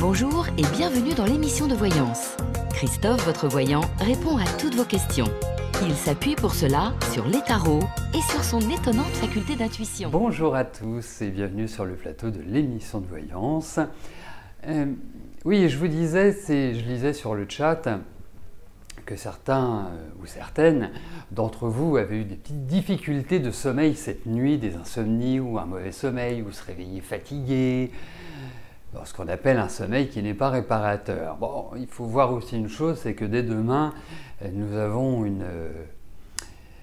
Bonjour et bienvenue dans l'émission de voyance. Christophe, votre voyant, répond à toutes vos questions. Il s'appuie pour cela sur les tarots et sur son étonnante faculté d'intuition. Bonjour à tous et bienvenue sur le plateau de l'émission de voyance. Oui, je vous disais, je lisais sur le chat que certains ou certaines d'entre vous avaient eu des petites difficultés de sommeil cette nuit, des insomnies ou un mauvais sommeil, ou se réveiller fatigué, ce qu'on appelle un sommeil qui n'est pas réparateur. Bon, il faut voir aussi une chose, c'est que dès demain, nous avons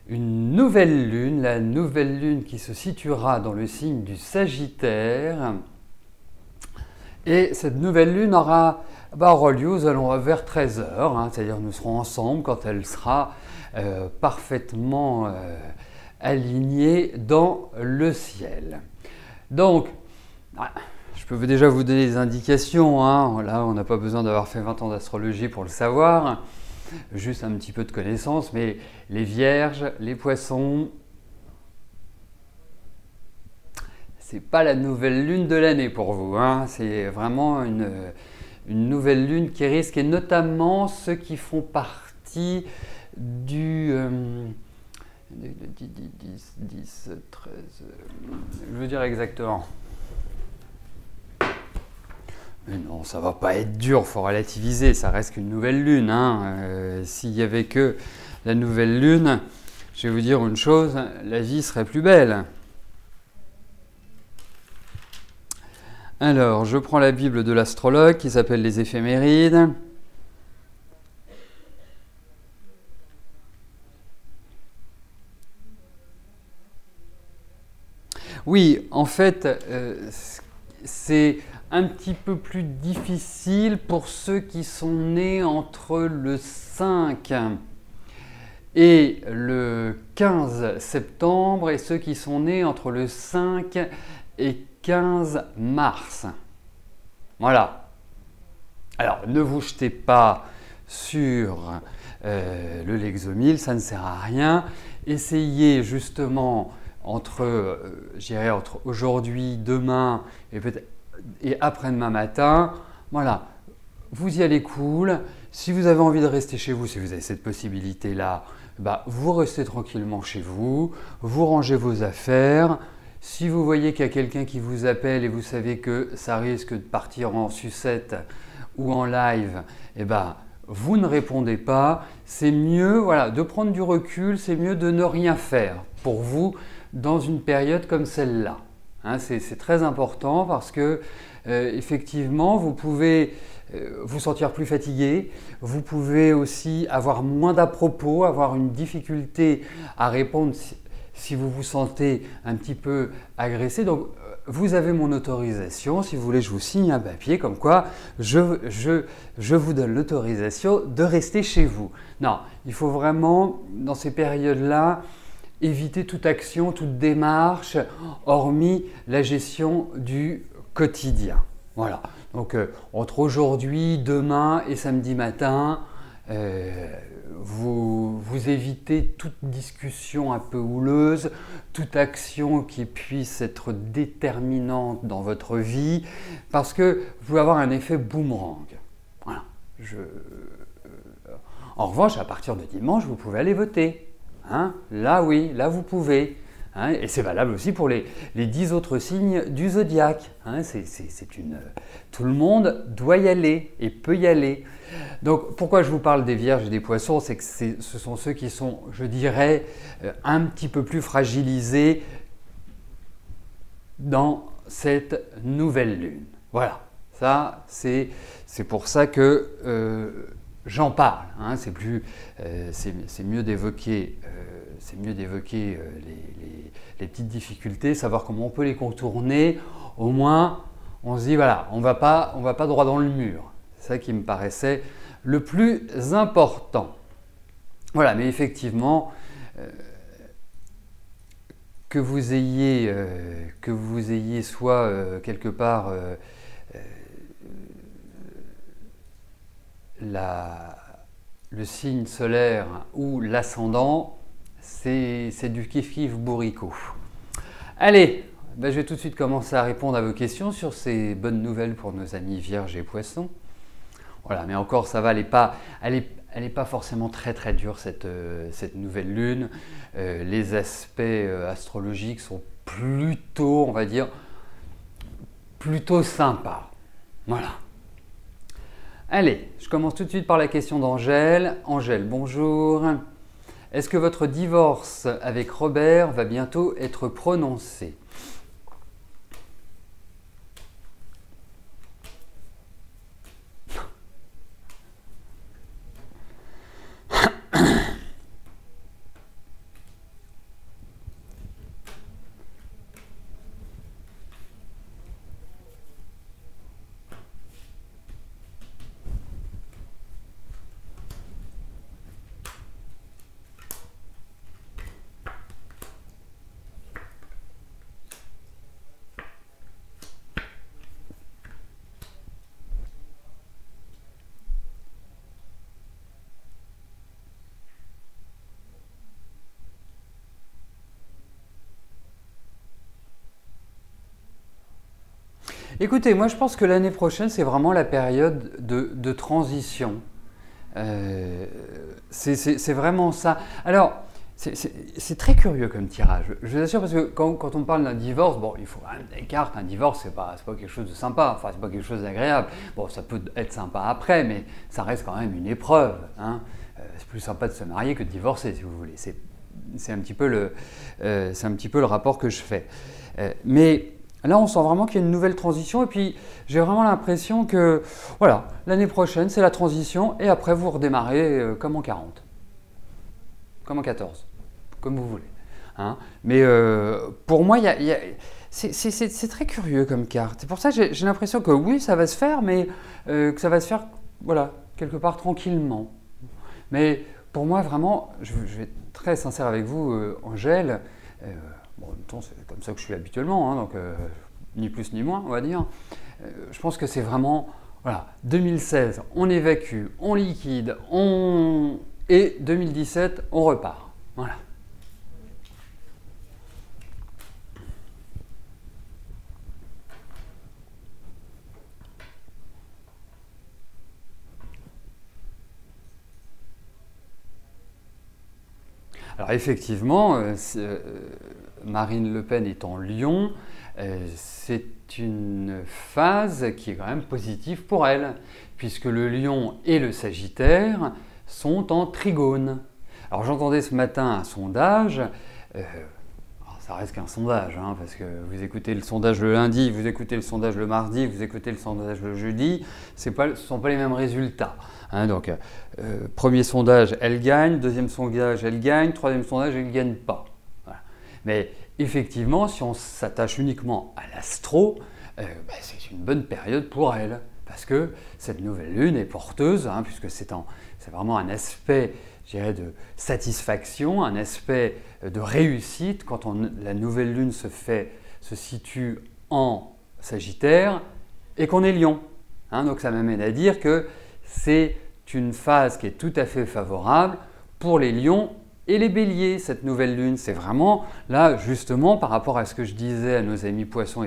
une nouvelle lune, la nouvelle lune qui se situera dans le signe du Sagittaire. Et cette nouvelle lune aura lieu vers 13 h, c'est-à-dire nous serons ensemble quand elle sera parfaitement alignée dans le ciel. Donc, je peux déjà vous donner des indications, là on n'a pas besoin d'avoir fait 20 ans d'astrologie pour le savoir, juste un petit peu de connaissance, mais les Vierges, les Poissons, c'est pas la nouvelle lune de l'année pour vous, c'est vraiment une nouvelle lune qui risque, et notamment ceux qui font partie du 10, 13, je veux dire exactement. Mais non, ça va pas être dur, il faut relativiser, ça reste qu'une nouvelle lune. S'il n'y avait que la nouvelle lune, je vais vous dire une chose, la vie serait plus belle. Alors, je prends la Bible de l'astrologue qui s'appelle les éphémérides. Oui, en fait, c'est un petit peu plus difficile pour ceux qui sont nés entre le 5 et le 15 septembre et ceux qui sont nés entre le 5 et 15 mars. Voilà. Alors, ne vous jetez pas sur le Lexomil, ça ne sert à rien. Essayez justement entre aujourd'hui, demain et peut-être et après-demain matin, voilà, vous y allez cool. Si vous avez envie de rester chez vous, si vous avez cette possibilité-là, vous restez tranquillement chez vous, vous rangez vos affaires. Si vous voyez qu'il y a quelqu'un qui vous appelle et vous savez que ça risque de partir en sucette ou en live, vous ne répondez pas. C'est mieux de prendre du recul, c'est mieux de ne rien faire pour vous dans une période comme celle-là. C'est très important parce que effectivement, vous pouvez vous sentir plus fatigué, vous pouvez aussi avoir moins d'à-propos, avoir une difficulté à répondre si vous vous sentez un petit peu agressé. Donc, vous avez mon autorisation. Si vous voulez, je vous signe un papier comme quoi je vous donne l'autorisation de rester chez vous. Non, il faut vraiment, dans ces périodes-là, éviter toute action, toute démarche, hormis la gestion du quotidien. Voilà. Donc, entre aujourd'hui, demain et samedi matin, vous évitez toute discussion un peu houleuse, toute action qui puisse être déterminante dans votre vie, parce que vous pouvez avoir un effet boomerang. Voilà. En revanche, à partir de dimanche, vous pouvez aller voter. Là, oui, là vous pouvez. Et c'est valable aussi pour les 10 autres signes du zodiaque. Tout le monde doit y aller et peut y aller. Donc, pourquoi je vous parle des Vierges et des Poissons, c'est que ce sont ceux qui sont, je dirais, un petit peu plus fragilisés dans cette nouvelle lune. Voilà, ça, c'est pour ça que j'en parle. C'est mieux d'évoquer les petites difficultés, savoir comment on peut les contourner. Au moins, on se dit voilà, on va pas droit dans le mur. C'est ça qui me paraissait le plus important. Voilà, mais effectivement, que vous ayez soit quelque part le signe solaire ou l'ascendant, c'est du kiff-kiff bourricot. Allez, je vais tout de suite commencer à répondre à vos questions sur ces bonnes nouvelles pour nos amis Vierges et Poissons. Voilà, mais encore, ça va, elle est pas forcément très très dure cette nouvelle lune. Les aspects astrologiques sont plutôt, on va dire, plutôt sympas. Voilà. Allez, je commence tout de suite par la question d'Angèle. Angèle, bonjour. Est-ce que votre divorce avec Robert va bientôt être prononcé ? Écoutez, moi je pense que l'année prochaine, c'est vraiment la période de transition. C'est vraiment ça. Alors, c'est très curieux comme tirage. Je vous assure, parce que quand on parle d'un divorce, bon, il faut quand même des cartes. Un divorce, c'est pas quelque chose de sympa. Enfin, c'est pas quelque chose d'agréable. Bon, ça peut être sympa après, mais ça reste quand même une épreuve. Hein. C'est plus sympa de se marier que de divorcer, si vous voulez. C'est un petit peu le rapport que je fais. Mais là, on sent vraiment qu'il y a une nouvelle transition et puis j'ai vraiment l'impression que voilà, l'année prochaine, c'est la transition et après, vous redémarrez comme en 40, comme en 14, comme vous voulez. Hein. Mais pour moi, c'est très curieux comme carte. C'est pour ça que j'ai l'impression que oui, ça va se faire, mais que ça va se faire voilà, quelque part tranquillement. Mais pour moi, vraiment, je vais être très sincère avec vous, Angèle. Bon, en même temps, c'est comme ça que je suis habituellement, hein, donc ni plus ni moins, on va dire. Je pense que c'est vraiment, voilà, 2016, on évacue, on liquide, et 2017, on repart. Voilà. Alors effectivement, Marine Le Pen est en Lion, c'est une phase qui est quand même positive pour elle, puisque le Lion et le Sagittaire sont en trigone. Alors j'entendais ce matin un sondage, alors ça reste qu'un sondage, hein, parce que vous écoutez le sondage le lundi, vous écoutez le sondage le mardi, vous écoutez le sondage le jeudi, ce ne sont pas les mêmes résultats. Hein, donc, premier sondage, elle gagne. Deuxième sondage, elle gagne. Troisième sondage, elle ne gagne pas. Voilà. Mais effectivement, si on s'attache uniquement à l'astro, c'est une bonne période pour elle. Parce que cette nouvelle lune est porteuse, hein, puisque c'est vraiment un aspect, je dirais, de satisfaction, un aspect de réussite. Quand la nouvelle lune se situe en Sagittaire et qu'on est Lion. Hein, donc ça m'amène à dire que c'est une phase qui est tout à fait favorable pour les lions et les béliers, cette nouvelle lune. C'est vraiment là, justement, par rapport à ce que je disais à nos amis poissons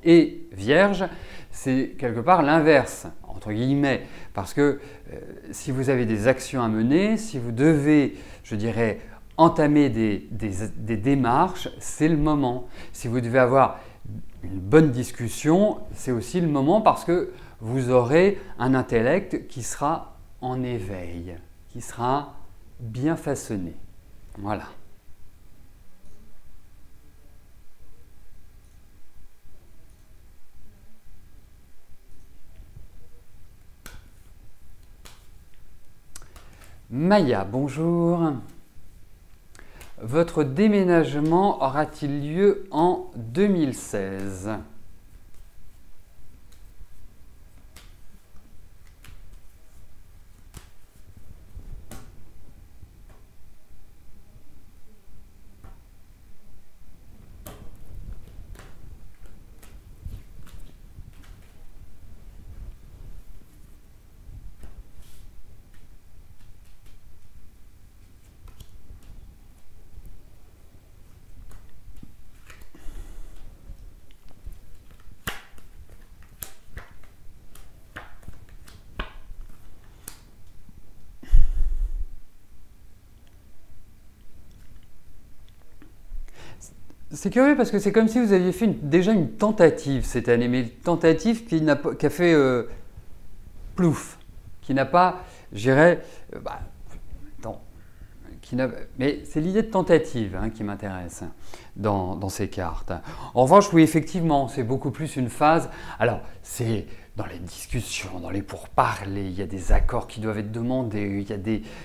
et vierges, c'est quelque part l'inverse, entre guillemets. Parce que si vous avez des actions à mener, si vous devez, je dirais, entamer des démarches, c'est le moment. Si vous devez avoir une bonne discussion, c'est aussi le moment parce que vous aurez un intellect qui sera en éveil, qui sera bien façonné. Voilà. Maya, bonjour. Votre déménagement aura-t-il lieu en 2016 ? C'est curieux parce que c'est comme si vous aviez fait déjà une tentative cette année, mais une tentative qui a fait plouf, qui n'a pas, je dirais, attends, mais c'est l'idée de tentative qui m'intéresse dans ces cartes. En revanche, oui, effectivement, c'est beaucoup plus une phase. Alors, c'est dans les discussions, dans les pourparlers, il y a des accords qui doivent être demandés,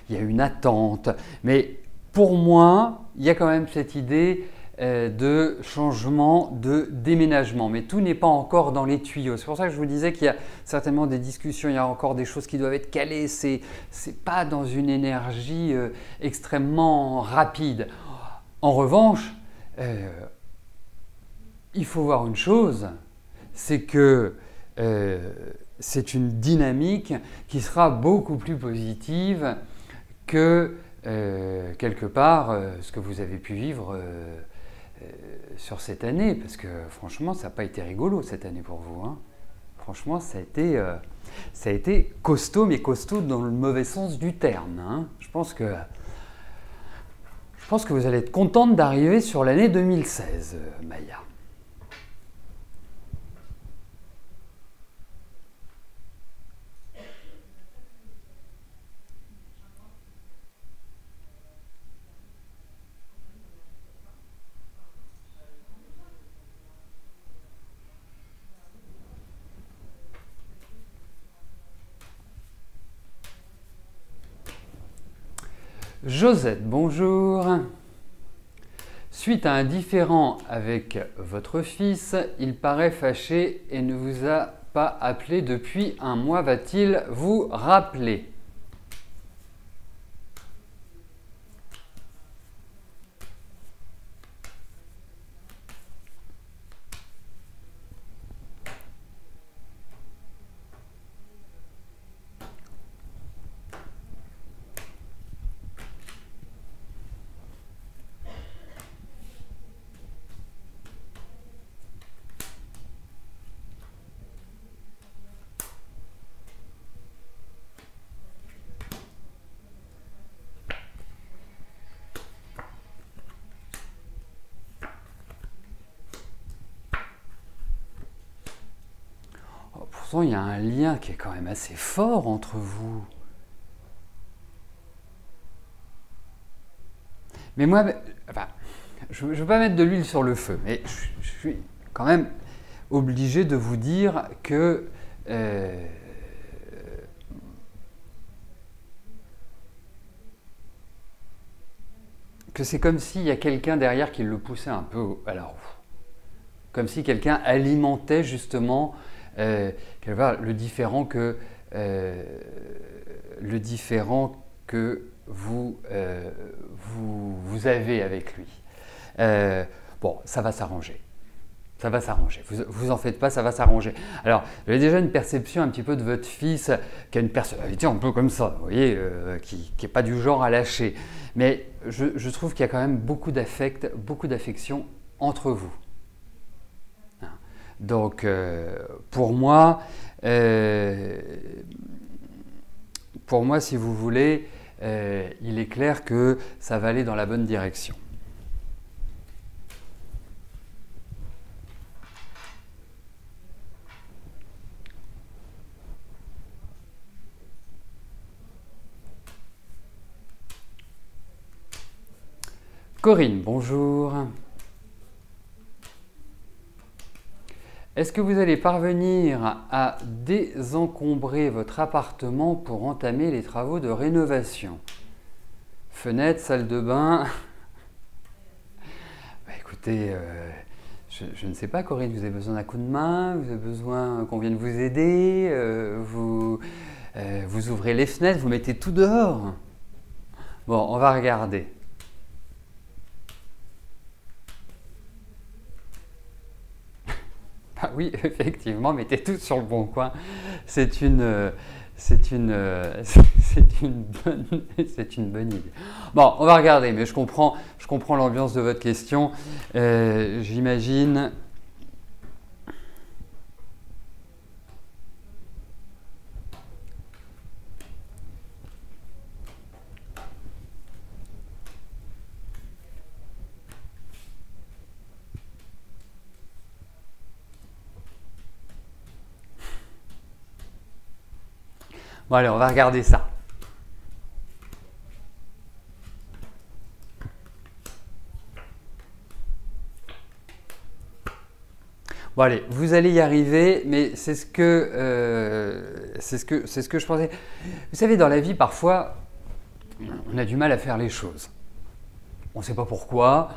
il y a une attente. Mais pour moi, il y a quand même cette idée de changement, de déménagement. Mais tout n'est pas encore dans les tuyaux. C'est pour ça que je vous disais qu'il y a certainement des discussions, il y a encore des choses qui doivent être calées. C'est pas dans une énergie extrêmement rapide. En revanche, il faut voir une chose, c'est que c'est une dynamique qui sera beaucoup plus positive que quelque part ce que vous avez pu vivre sur cette année, parce que franchement, ça n'a pas été rigolo cette année pour vous. Franchement, ça a été costaud, mais costaud dans le mauvais sens du terme. Je pense que vous allez être contente d'arriver sur l'année 2016, Maya. Josette, bonjour. Suite à un différend avec votre fils, il paraît fâché et ne vous a pas appelé depuis un mois. Va-t-il vous rappeler ? Pourtant, il y a un lien qui est quand même assez fort entre vous. Mais moi, je ne veux pas mettre de l'huile sur le feu, mais je suis quand même obligé de vous dire que c'est comme s'il y a quelqu'un derrière qui le poussait un peu à la roue. Comme si quelqu'un alimentait justement le différent que vous avez avec lui. Bon, ça va s'arranger. Ça va s'arranger. Vous en faites pas, ça va s'arranger. Alors, vous avez déjà une perception un petit peu de votre fils qui a une personnalité un peu comme ça, vous voyez, qui n'est pas du genre à lâcher. Mais je trouve qu'il y a quand même beaucoup d'affect, beaucoup d'affection entre vous. Donc, pour moi, si vous voulez, il est clair que ça va aller dans la bonne direction. Corinne, bonjour. Est-ce que vous allez parvenir à désencombrer votre appartement pour entamer les travaux de rénovation? Fenêtre, salle de bain. Écoutez, je ne sais pas, Corinne, vous avez besoin d'un coup de main, vous avez besoin qu'on vienne vous aider, vous ouvrez les fenêtres, vous mettez tout dehors. Bon, on va regarder. Ah oui, effectivement, mettez tout sur le bon coin. C'est une bonne idée. Bon, on va regarder, mais je comprends l'ambiance de votre question. J'imagine. Bon, allez, on va regarder ça. Bon, allez, vous allez y arriver, mais c'est ce que je pensais. Vous savez, dans la vie, parfois, on a du mal à faire les choses. On ne sait pas pourquoi.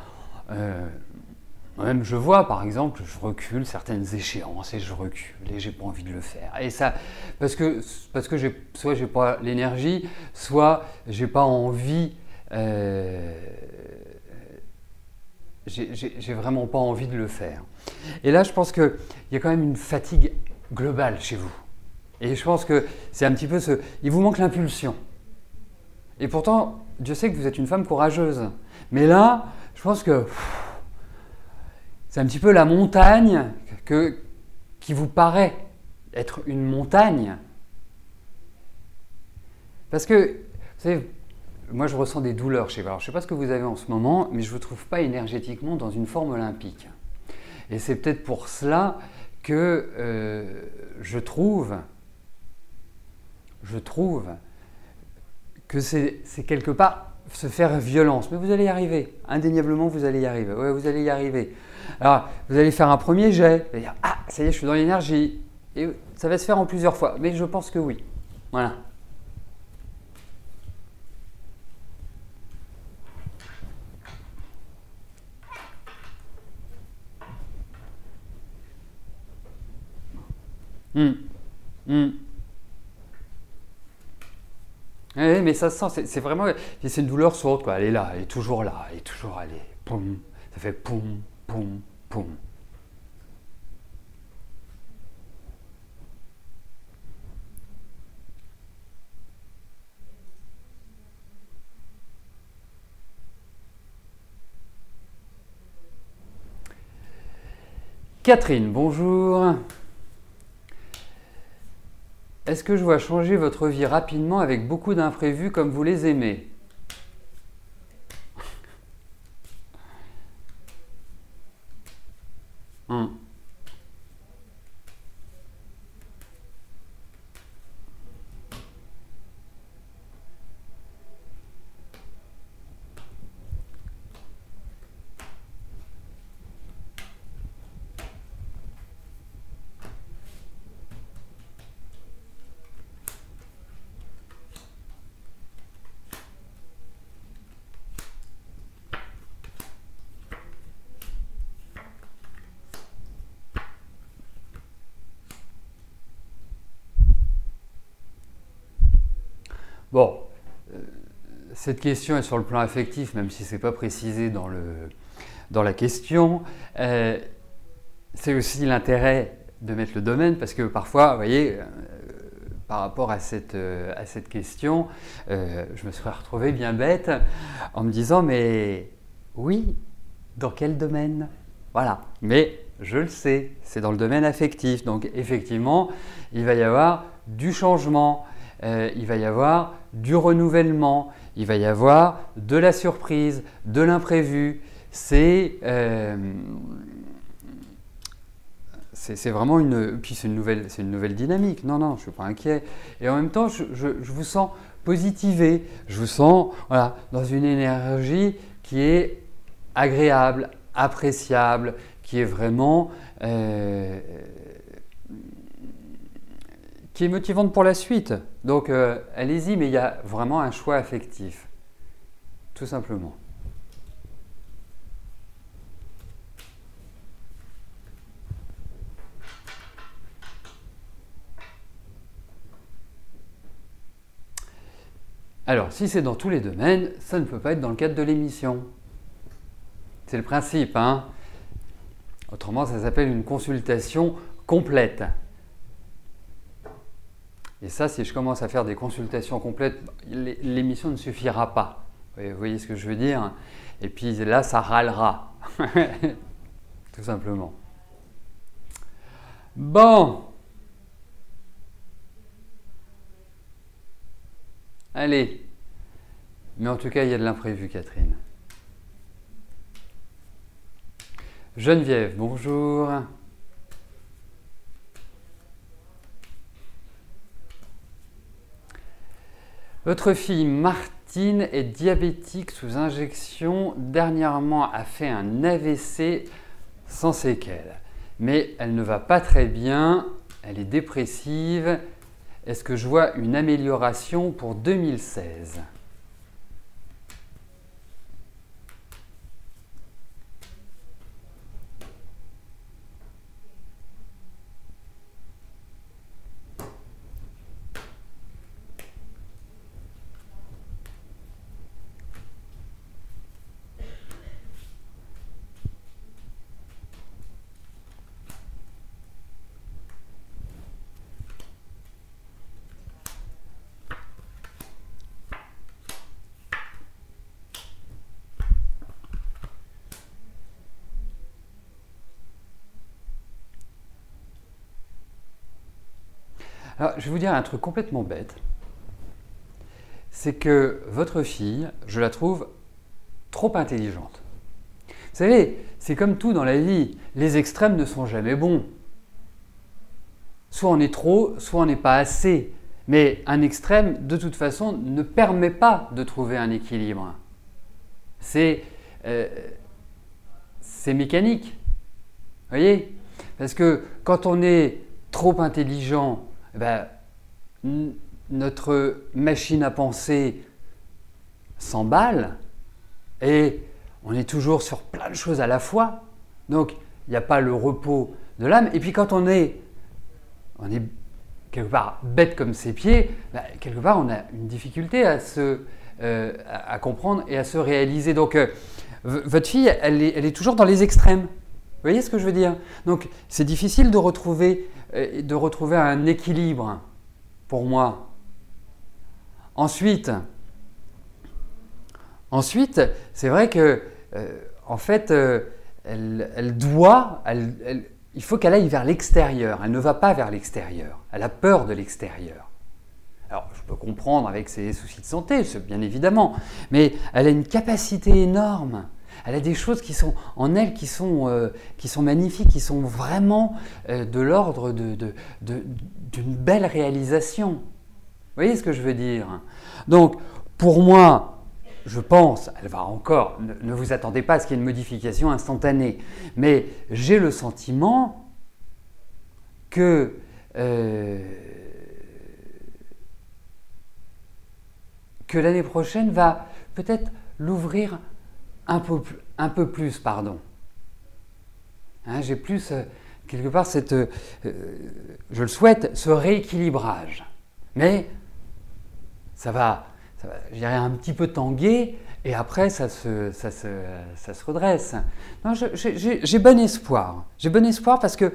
Moi-même, je vois, par exemple, je recule certaines échéances et je recule et j'ai pas envie de le faire. Et ça, parce que soit j'ai pas l'énergie, soit j'ai pas envie. J'ai vraiment pas envie de le faire. Et là, je pense qu'il y a quand même une fatigue globale chez vous. Et je pense que c'est un petit peu ce... Il vous manque l'impulsion. Et pourtant, Dieu sait que vous êtes une femme courageuse. Mais là, je pense que c'est un petit peu la montagne qui vous paraît être une montagne. Parce que, vous savez, moi je ressens des douleurs chez vous. Alors, je ne sais pas ce que vous avez en ce moment, mais je ne vous trouve pas énergétiquement dans une forme olympique. Et c'est peut-être pour cela que je trouve que c'est quelque part se faire violence. Mais vous allez y arriver. Indéniablement, vous allez y arriver. Ouais, vous allez y arriver. Alors, vous allez faire un premier jet. Vous allez dire, ah, ça y est, je suis dans l'énergie. Et ça va se faire en plusieurs fois. Mais je pense que oui. Voilà. Oui, mais ça se sent, c'est vraiment, c'est une douleur sourde, quoi. Elle est là, elle est toujours là, elle est toujours, elle est, poum, ça fait poum, poum, poum. Catherine, bonjour. Est-ce que je vois changer votre vie rapidement avec beaucoup d'imprévus comme vous les aimez? Bon, cette question est sur le plan affectif, même si ce n'est pas précisé dans la question. C'est aussi l'intérêt de mettre le domaine, parce que parfois, vous voyez, par rapport à cette question, je me serais retrouvé bien bête en me disant, mais oui, dans quel domaine? Voilà, mais je le sais, c'est dans le domaine affectif. Donc effectivement, il va y avoir du changement, il va y avoir du renouvellement, il va y avoir de la surprise, de l'imprévu. C'est vraiment puis c'est une nouvelle dynamique. Non, je ne suis pas inquiet. Et en même temps, je vous sens positivé. Je vous sens voilà, dans une énergie qui est agréable, appréciable, qui est vraiment qui est motivante pour la suite. Donc allez-y, mais il y a vraiment un choix affectif, tout simplement. Alors, si c'est dans tous les domaines, ça ne peut pas être dans le cadre de l'émission. C'est le principe, hein. Autrement, ça s'appelle une consultation complète. Et ça, si je commence à faire des consultations complètes, l'émission ne suffira pas. Vous voyez ce que je veux dire? Et puis là, ça râlera. Tout simplement. Bon. Allez. Mais en tout cas, il y a de l'imprévu, Catherine. Geneviève, bonjour. Votre fille Martine est diabétique sous injection. Dernièrement, a fait un AVC sans séquelles. Mais elle ne va pas très bien. Elle est dépressive. Est-ce que je vois une amélioration pour 2016 ? Alors, je vais vous dire un truc complètement bête. C'est que votre fille, je la trouve trop intelligente. Vous savez, c'est comme tout dans la vie. Les extrêmes ne sont jamais bons. Soit on est trop, soit on n'est pas assez. Mais un extrême, de toute façon, ne permet pas de trouver un équilibre. C'est mécanique. Vous voyez ? Parce que quand on est trop intelligent, ben, notre machine à penser s'emballe et on est toujours sur plein de choses à la fois. Donc, il n'y a pas le repos de l'âme. Et puis, quand on est quelque part bête comme ses pieds, ben, quelque part, on a une difficulté à comprendre et à se réaliser. Donc, votre fille, elle est toujours dans les extrêmes. Vous voyez ce que je veux dire? Donc, c'est difficile de retrouver un équilibre pour moi. Ensuite, c'est vrai que, en fait, il faut qu'elle aille vers l'extérieur. Elle ne va pas vers l'extérieur. Elle a peur de l'extérieur. Alors, je peux comprendre avec ses soucis de santé, bien évidemment, mais elle a une capacité énorme. Elle a des choses qui sont en elle qui sont magnifiques, qui sont vraiment de l'ordre d'une belle réalisation. Vous voyez ce que je veux dire? Donc, pour moi, je pense, elle va encore, ne vous attendez pas à ce qu'il y ait une modification instantanée, mais j'ai le sentiment que l'année prochaine va peut-être l'ouvrir un peu plus, pardon. Hein, j'ai plus, quelque part, je le souhaite, ce rééquilibrage. Mais ça va je dirais, un petit peu tanguer, et après, ça se redresse. Non, j'ai bon espoir. J'ai bon espoir parce que,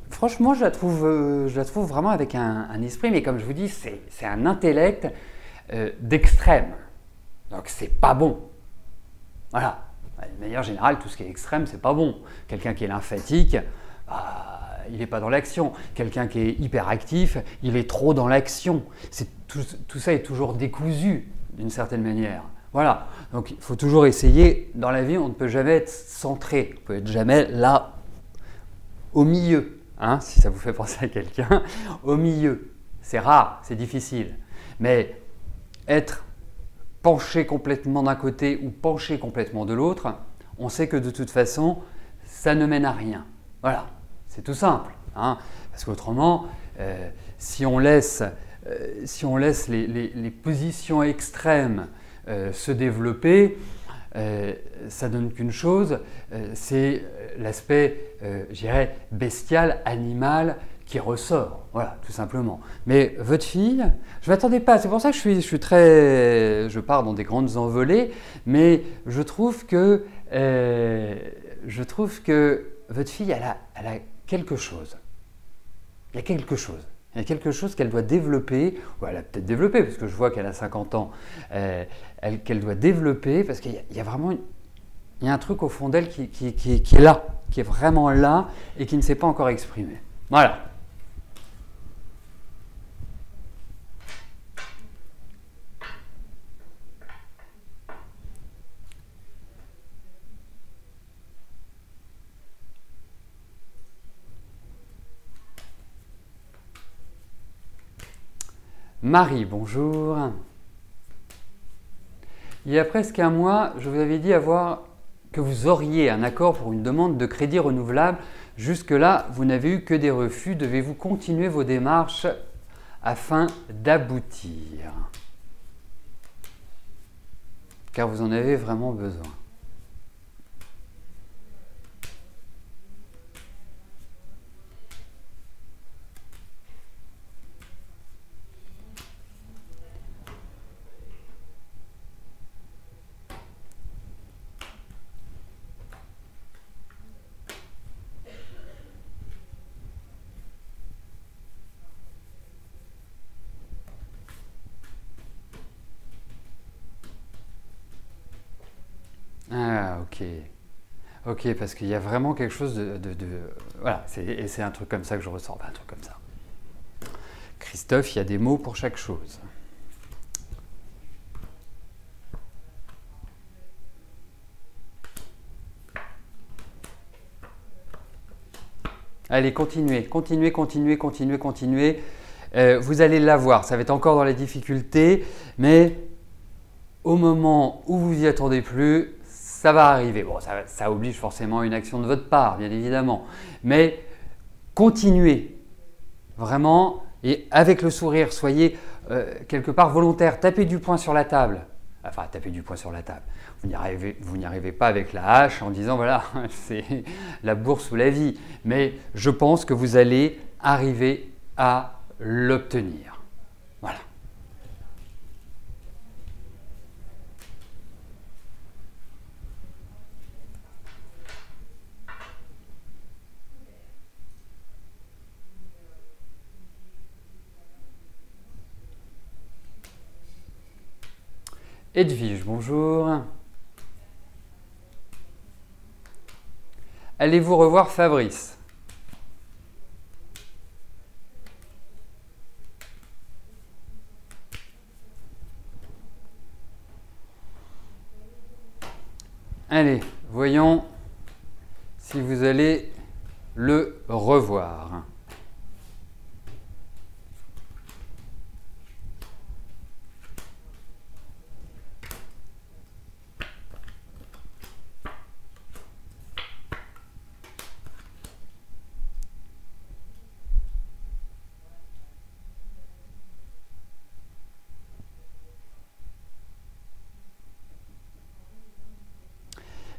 franchement, je la trouve vraiment avec un esprit, mais comme je vous dis, c'est un intellect d'extrême. Donc, c'est pas bon. Voilà. De manière générale, tout ce qui est extrême, c'est pas bon. Quelqu'un qui est lymphatique, il n'est pas dans l'action. Quelqu'un qui est hyperactif, il est trop dans l'action. Tout ça est toujours décousu, d'une certaine manière. Voilà. Donc, il faut toujours essayer. Dans la vie, on ne peut jamais être centré. On ne peut être jamais là, au milieu. Hein, si ça vous fait penser à quelqu'un, au milieu. C'est rare, c'est difficile. Mais être penché complètement d'un côté ou penché complètement de l'autre, on sait que de toute façon, ça ne mène à rien. Voilà, c'est tout simple. Hein, parce qu'autrement, si on laisse les positions extrêmes se développer, ça donne qu'une chose, c'est l'aspect, je dirais, bestial, animal, qui ressort, voilà, tout simplement. Mais votre fille, je ne m'attendais pas, c'est pour ça que je pars dans des grandes envolées, mais je trouve que votre fille, elle a quelque chose. Il y a quelque chose. Il y a quelque chose qu'elle doit développer, ou elle a peut-être développé, parce que je vois qu'elle a 50 ans, qu'elle doit développer, parce qu'il y a vraiment il y a un truc au fond d'elle qui est là, qui est vraiment là, et qui ne s'est pas encore exprimé. Voilà. Marie, bonjour. Il y a presque un mois, je vous avais dit que vous auriez un accord pour une demande de crédit renouvelable. Jusque-là, vous n'avez eu que des refus. Devez-vous continuer vos démarches afin d'aboutir? Car vous en avez vraiment besoin. Ah, ok. Ok, parce qu'il y a vraiment quelque chose voilà, c'est un truc comme ça que je ressens, enfin, un truc comme ça. Christophe, il y a des mots pour chaque chose. Allez, continuez, continuez, continuez, continuez, continuez. Vous allez l'avoir, ça va être encore dans les difficultés, mais au moment où vous n'y attendez plus, ça va arriver. Bon, ça oblige forcément une action de votre part, bien évidemment. Mais continuez vraiment et avec le sourire, soyez quelque part volontaire. Tapez du poing sur la table. Enfin, tapez du poing sur la table. Vous n'y arrivez pas avec la hache en disant voilà, c'est la bourse ou la vie. Mais je pense que vous allez arriver à l'obtenir. Voilà. Edwige, bonjour. Allez-vous revoir Fabrice? Allez, voyons si vous allez le revoir.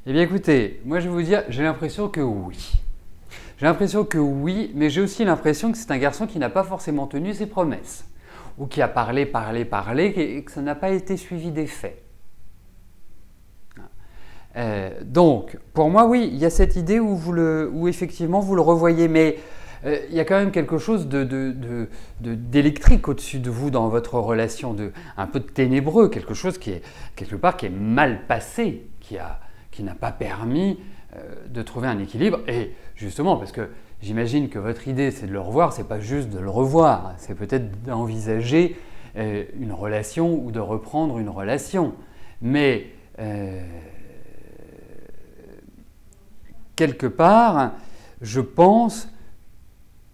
Eh bien écoutez, moi je vais vous dire, j'ai l'impression que oui. J'ai l'impression que oui, mais j'ai aussi l'impression que c'est un garçon qui n'a pas forcément tenu ses promesses. Ou qui a parlé, parlé, parlé, et que ça n'a pas été suivi des faits. Donc, pour moi, oui, il y a cette idée où effectivement vous le revoyez, mais il y a quand même quelque chose d'électrique au-dessus de vous dans votre relation, un peu de ténébreux, quelque chose qui est quelque part qui est mal passé, qui n'a pas permis de trouver un équilibre. Et justement, parce que j'imagine que votre idée, c'est de le revoir, c'est pas juste de le revoir, c'est peut-être d'envisager une relation ou de reprendre une relation. Mais quelque part, je pense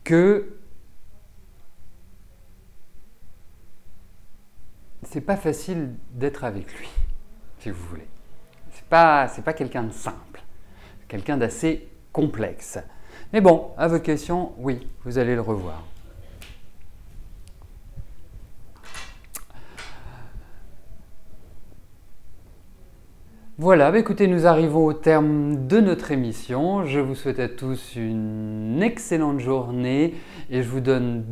que c'est pas facile d'être avec lui, si vous voulez. C'est pas quelqu'un de simple, quelqu'un d'assez complexe. Mais bon, à votre question, oui, vous allez le revoir. Voilà, bah écoutez, nous arrivons au terme de notre émission. Je vous souhaite à tous une excellente journée et je vous donne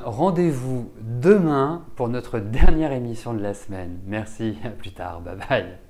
rendez-vous demain pour notre dernière émission de la semaine. Merci, à plus tard, bye bye.